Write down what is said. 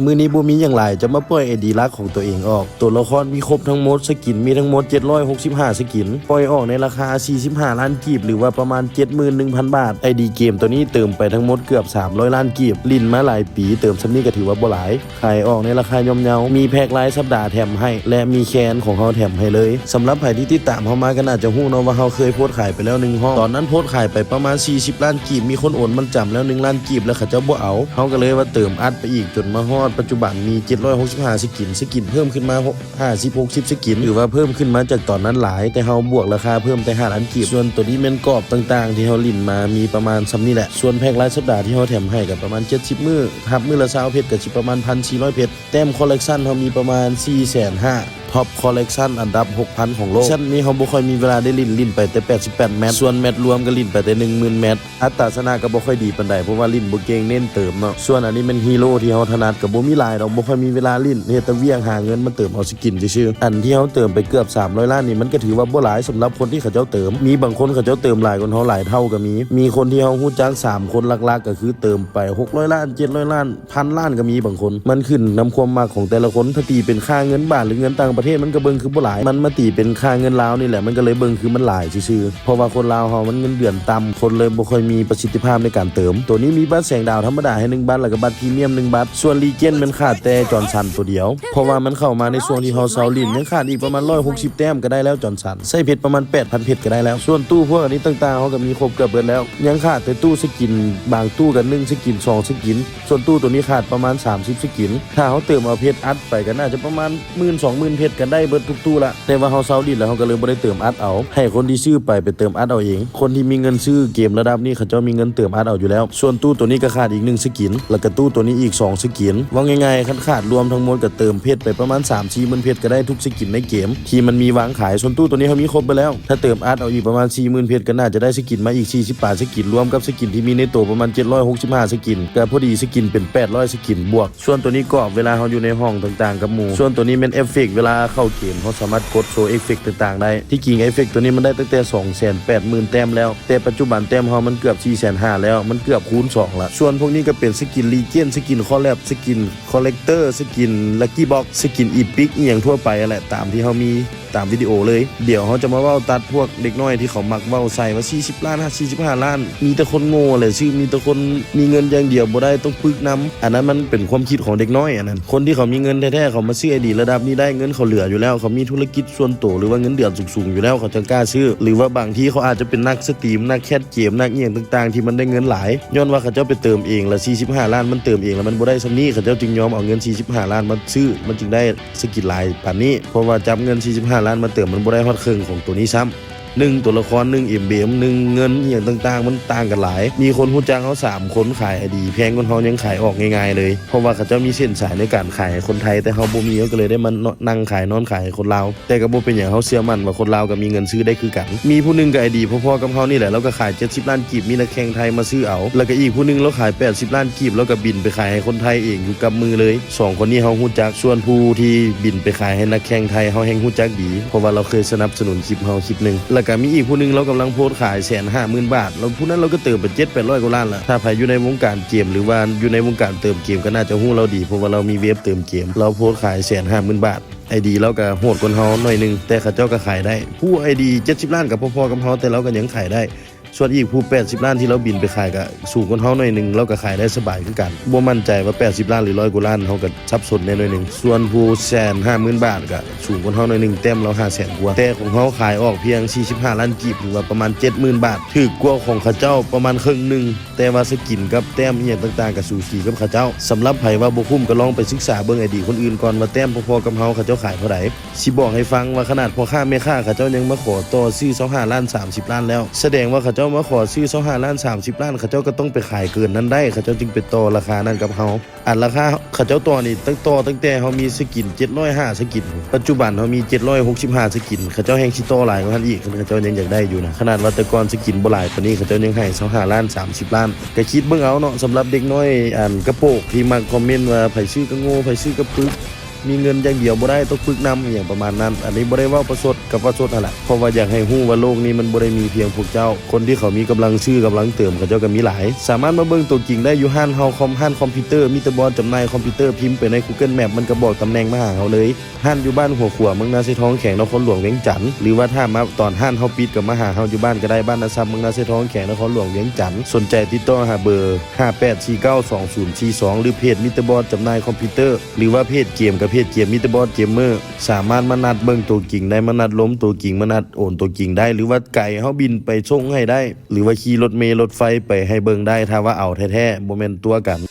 มือนี้บ่มีอย่างไรจะมาปล่อยไอดีลักของตัวเองออกตัวละครมีครบทั้งหมดสกินมีทั้งหมด765สกินปล่อยออกในราคา45ล้านกีบหรือว่าประมาณ 71,000 บาทไอดีเกมตัวนี้เติมไปทั้งหมดเกือบ300ล้านกีบลิ้นมาหลายปีเติมซ้ำนี้ก็ถือว่าบ่หลายขายออกในราคาย่อมเยามีแพ็ครายสัปดาห์แถมให้และมีแคนของเฮาแถมให้เลยสำหรับใครที่ติดตามเฮามาก็น่าจะฮู้เนาะว่าเฮาเคยโพสต์ขายไปแล้ว1ห้องตอนนั้นโพสต์ขายไปประมาณ40ล้านกีบมีคนโอนมันจำแล้ว1ล้านกีบแล้วเขาเจ้าบ่เอาเฮาก็เลยว่าเติมอัดไปอีกจนมาฮอดปัจจุบันมี765สกินเพิ่มขึ้นมา50-60สกินหรือว่าเพิ่มขึ้นมาจากตอนนั้นหลายแต่เฮาบวกราคาเพิ่มแต่5ล้านกีบส่วนตัวนี้แม่นกรอบต่างๆที่เฮาลิ้นมามีประมาณซ้ำนี้แหละส่วนแพ็ครายสัปดาห์ที่เฮาแถมให้ก็ประมาณ70มื้อทับมื้อละ20เพชรก็สิประมาณ 1,400 เพชรแต้มคอลเลกชันเฮามีประมาณ 450,000ท็อปคอลเลกชันอันดับ 6,000 ของโลกชั้นนี้เขาบ่ค่อยมีเวลาได้ลิ้นไปแต่88แมตช์ส่วนแมตช์รวมก็ลิ้นไปแต่ 10,000 แมตช์อัตราชนะก็บ่ค่อยดีปานใดเพราะว่าลิ้นบ่เก่งเน้นเติมเนาะส่วนอันนี้เป็นฮีโร่ที่เฮาถนัดก็บ่มีหลายดอกบ่ค่อยมีเวลาลิ้นเฮ็ดแต่เวียงหาเงินมาเติมเอาสกินซื่อๆอันที่เฮาเติมไปเกือบ300ล้านนี่มันก็ถือว่าบ่หลายสำหรับคนที่เขาเจ้าเติมมีบางคนเขาเจ้าเติมหลายกว่าเฮาหลายเท่าก็มีคนที่เฮาฮู้จัก3คนหลักๆก็คือเติมไป600ล้าน700ล้าน1,000ล้านก็มีบางคนมันขึ้นนำความมักของแต่ละคนถ้าตีเป็นค่าเงินบาทหรือเงินต่างประเทศมันก็เบิ่งคือหลายมันมาตีเป็นค่าเงินลาวนี่แหละมันก็เลยเบิ่งคือมันหลายซื่อๆเพราะว่าคนลาวเฮามันเงินเดือนต่ำคนเลยบ่ค่อยมีประสิทธิภาพในการเติมตัวนี้มีบัตรแสงดาวธรรมดาให้1บัตรแล้วก็บัตรพรีเมียม1บัตรส่วนลีเจนด์มันขาดแต่จอห์นสันตัวเดียวเพราะว่ามันเข้ามาในช่วงที่เฮาเซาลินยังขาดอีกประมาณ160แต้มก็ได้แล้วจอห์นสันใส่เพชรประมาณ 8,000 เพชรก็ได้แล้วส่วนตู้พวกอันนี้ต่างๆเฮาก็มีครบเกือบเบิดแล้วยังขาดแต่ตู้สกินบางตู้กัน1สกิน2สกินส่วนตู้ตัวนี้ขาดประมาณ30สกินถ้าเฮาเติมเอาเพชรอัดไปก็น่าจะประมาณ 10,000-20,000 เพชรกันได้เบิดทุกตู้ละแต่ว่าเฮาเซาลินแล้วเขาก็เลยบ่ได้เติมอัดเอาให้คนที่ซื้อไปเติมอัดเอาเองคนที่มีเงินซื้อเกมระดับนี้เขาเจ้ามีเงินเติมอัดเอาอยู่แล้วส่วนตู้ตัวนี้ก็ขาดอีก1สกินแล้วก็ตู้ตัวนี้อีก2สกินว่าง่ายๆคันขาดรวมทั้งหมดก็เติมเพชรไปประมาณ 3-40,000 เพชรก็ได้ทุกสกินในเกมที่มันมีวางขายส่วนตู้ตัวนี้เขามีครบไปแล้วถ้าเติมอัดเอาอีกประมาณ 40,000 เพชรก็น่าจะได้สกินมาอีก48สกินรวมกับสกินที่มีในตัวประมาณ765สกินก็พอดีสกินเป็น800สกินบวกส่วนตัวนี้กรอบเวลาเขาอยู่ในห้องต่างๆกับหมู่ส่วนตัวนี้เป็นเอฟเฟกต์เวลาเข้าเกมเขาสามารถกดโชว์เอฟเฟกต์ต่างๆได้ที่จริงเอฟเฟกต์ตัวนี้มันได้ตั้งแต่ 280,000 แต้มแล้วแต่ปัจจุบันแต้มเฮามันเกือบ 450,000 แล้วมันเกือบคูณ2ละส่วนพวกนี้ก็เป็นสกินลีเจนด์สกินคอลแลบสกินคอลเลกเตอร์สกินลัคกี้บ็อกซ์สกินอีพิกอีหยังทั่วไปแหละตามที่เฮามีตามวิดีโอเลยเดี๋ยวเขาจะมาเว้าตัดพวกเด็กน้อยที่เขามักเว้าใส่ว่า40ล้าน45ล้านมีแต่คนโง่เลยชื่อมีแต่คนมีเงินอย่างเดียวบ่ได้ต้องปึกนำอันนั้นมันเป็นความคิดของเด็กน้อยอันนั้นคนที่เขามีเงินแท้ๆเขามาซื้อไอดีระดับนี้ได้เงินเขาเหลืออยู่แล้วเขามีธุรกิจส่วนตัวหรือว่าเงินเดือนสูงๆอยู่แล้วเขาจะกล้าซื้อหรือว่าบางทีเขาอาจจะเป็นนักสตรีมนักแคสเกมนักเอียงต่างๆที่มันได้เงินหลายย้อนว่าเขาเจ้าไปเติมเองละ45ล้านมันเติมเองแล้วมันบ่ได้ซำนี้เขาเจ้าจึงยอมเอาเงิน45ล้านมาซื้อมันจึงได้สกิลหลายปานนี้เพราะว่าจับเงิน45ล้านมาเติมมันบ่ได้ฮอดครึ่งของตัวนี้ซ้ำ1ตัวละคร1เอ็มบีเอ็ม1เงินอย่างต่างๆมันต่างกันหลายมีคนฮู้จักเฮา3คนขายไอดีแพงกว่าเฮายังขายออกง่ายๆเลยเพราะว่าเขาเจ้ามีเส้นสายในการขายคนไทยแต่เฮาบ่มีก็เลยได้มานั่งขายนอนขายคนลาวแต่ก็บ่เป็นหยังเฮาเชื่อมั่นว่าคนลาวก็มีเงินซื้อได้คือกันมีผู้นึงก็ไอดีพอๆกับเฮานี่แหละแล้วก็ขาย70ล้านกีบมีนักแข่งไทยมาซื้อเอาแล้วก็อีกผู้นึงแล้วขาย80ล้านกีบแล้วก็บินไปขายให้คนไทยเองอยู่กับมือเลย2คนนี้เฮาฮู้จักส่วนผู้ที่บินไปขายให้นักแข่งไทยเฮาแฮงฮู้จักดีเพราะว่าเราเคยสนับสนุนคลิปเฮาคลิปนึงแล้วก็มีอีกผู้นึงเรากำลังโพสต์ขาย 150,000 บาทแล้วผู้นั้นเราก็เติมไป 700-800 กว่าล้านละถ้าใครอยู่ในวงการเกมหรือว่าอยู่ในวงการเติมเกมก็น่าจะฮู้เราดีเพราะว่าเรามีเว็บเติมเกมเราโพสต์ขาย 150,000 บาทไอดีเราก็โหดกว่าเฮาหน่อยนึงแต่เขาเจ้าก็ขายได้ผู้ไอดี70ล้านกับพอๆกับเฮาแต่เราก็ยังขายได้ส่วนอีกผู้80ล้านที่เราบินไปขายก็สูงกว่าเฮาหน่อยนึงเราก็ขายได้สบายคือกันบ่มั่นใจว่า80ล้านหรือ100กว่าล้านเฮาก็สับสนแน่หน่อยนึงส่วนผู้150,000 บาทก็สูงกว่าเฮาหน่อยนึงแต้มเรา500,000กว่าแต่ของเฮาขายออกเพียง45ล้านกีบหรือว่าประมาณ 70,000 บาทถูกกว่าของเขาเจ้าประมาณครึ่งนึงแต่ว่าสกินกับแต้มอีหยังต่างๆก็สูสีกับเขาเจ้าสำหรับไผว่าบ่คุ้มก็ลองไปศึกษาเบิ่งไอดีคนอื่นก่อนว่าแต้มพอๆกับเฮาเขาเจ้าขายเท่าใดสิบอกให้ฟังว่าขนาดพ่อค้าแม่ค้าเขาเจ้ายังมาขอต่อซื้อ25ล้าน30ล้านแล้วแสดงว่าเขาเจ้ามาขอซื้อ25ล้าน30ล้านเขาเจ้าก็ต้องไปขายเกินนั้นได้เขาเจ้าจึงไปต่อราคานั้นกับเฮาอันราคาเขาเจ้าต่อนี่ตั้งแต่เฮามีสกิน705สกินปัจจุบันเฮามี765สกินเขาเจ้าแฮงสิต่อหลายกว่านั้นอีกเขาเจ้ายังอยากได้อยู่นะขนาดว่าแต่ก่อนสกินบ่หลายปานนี้เขาเจ้ายังให้25ล้าน30ล้านก็คิดเบิ่งเอาเนาะสำหรับเด็กน้อยกระโปกที่มาคอมเมนต์ว่าไผซื้อก็โง่ไผซื้อก็ปึก มีเงินอย่างเดียวบ่ได้ต้องฝึกนำอหย่างประมาณนั้นอันนี้บ่ได้เว้าประชดกับประชดนั่นแหละเพราะว่าอยากให้ฮู้ว่าโลกนี้มันบ่ได้มีเพียงพวกเจ้าคนที่เขามีกำลังซื้อกำลังเติมเขาเจ้าก็มีหลายสามารถมาเบิ่งตัวจริงได้อยู่ห้านเฮาห้านคอมพิวเตอร์มีแต่บอลจำหน่ายคอมพิวเตอร์พิมพ์ไปใน Google Map มันก็บอกตำแหน่งมาหาเฮาเลยห้านอยู่บ้านหัวขัวเมืองนาเซทองแขงนครหลวงเวียงจันทน์หรือว่าถ้ามาตอนห้านเฮาปิดก็มาหาเฮาอยู่บ้านก็ได้บ้านนาซับเมืองนาเซทองแขงนครหลวงเวียงจันทน์สนใจติดต่อหาเบอร์58492042หรือเพจมิสเตอร์บอสจำหน่ายคอมพิวเตอร์หรือว่าเพจเกมกับเพจเกมมิสเตอร์บอสเกมเมอร์สามารถมานัดเบิ่งตัวจริงได้มานัดล้มตัวจริงมานัดโอนตัวจริงได้หรือว่าไก่เฮาบินไปส่งให้ได้หรือว่าขี่รถเมล์รถไฟไปให้เบิ่งได้ถ้าว่าเอาแท้ๆบ่แม่นตัวกัน